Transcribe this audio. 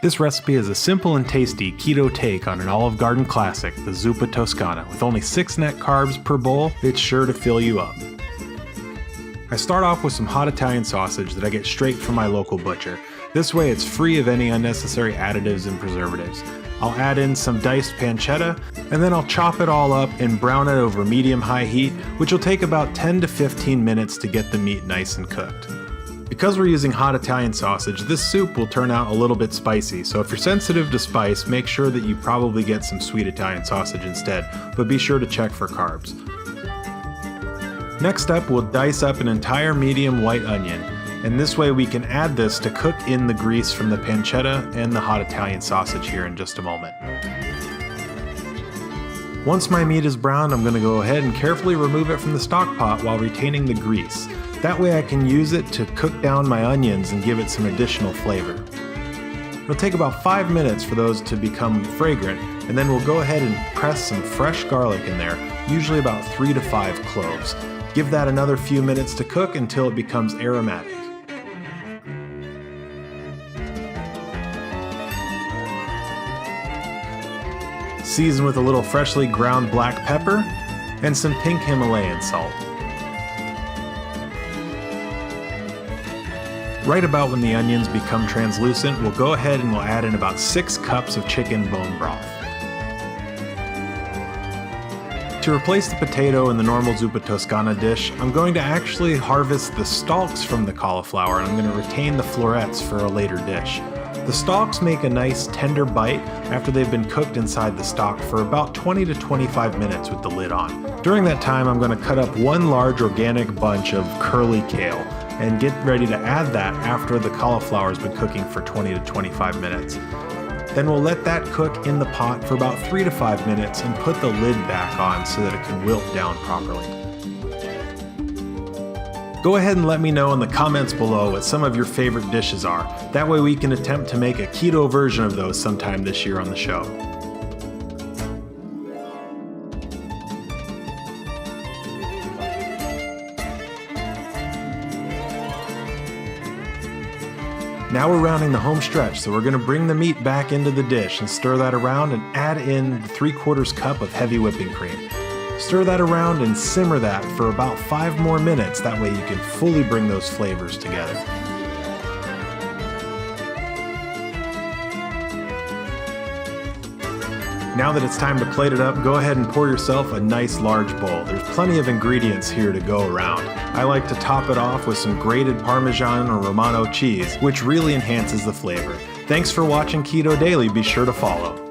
This recipe is a simple and tasty keto take on an Olive Garden classic, the Zuppa Toscana. With only 6 net carbs per bowl, it's sure to fill you up. I start off with some hot Italian sausage that I get straight from my local butcher. This way it's free of any unnecessary additives and preservatives. I'll add in some diced pancetta, and then I'll chop it all up and brown it over medium-high heat, which will take about 10 to 15 minutes to get the meat nice and cooked. Because we're using hot Italian sausage, this soup will turn out a little bit spicy, so if you're sensitive to spice, make sure that you probably get some sweet Italian sausage instead, but be sure to check for carbs. Next up, we'll dice up an entire medium white onion, and this way we can add this to cook in the grease from the pancetta and the hot Italian sausage here in just a moment. Once my meat is browned, I'm going to go ahead and carefully remove it from the stock pot while retaining the grease. That way I can use it to cook down my onions and give it some additional flavor. It'll take about 5 minutes for those to become fragrant, and then we'll go ahead and press some fresh garlic in there, usually about 3 to 5 cloves. Give that another few minutes to cook until it becomes aromatic. Season with a little freshly ground black pepper and some pink Himalayan salt. Right about when the onions become translucent, we'll go ahead and we'll add in about 6 cups of chicken bone broth. To replace the potato in the normal Zuppa Toscana dish, I'm going to actually harvest the stalks from the cauliflower, and I'm going to retain the florets for a later dish. The stalks make a nice tender bite after they've been cooked inside the stock for about 20 to 25 minutes with the lid on. During that time, I'm going to cut up 1 large organic bunch of curly kale and get ready to add that after the cauliflower has been cooking for 20 to 25 minutes. Then we'll let that cook in the pot for about 3 to 5 minutes and put the lid back on so that it can wilt down properly. Go ahead and let me know in the comments below what some of your favorite dishes are. That way we can attempt to make a keto version of those sometime this year on the show. Now we're rounding the home stretch, so we're going to bring the meat back into the dish and stir that around and add in the 3/4 cup of heavy whipping cream. Stir that around and simmer that for about 5 more minutes, that way you can fully bring those flavors together. Now that it's time to plate it up, go ahead and pour yourself a nice large bowl. There's plenty of ingredients here to go around. I like to top it off with some grated Parmesan or Romano cheese, which really enhances the flavor. Thanks for watching Keto Daily. Be sure to follow.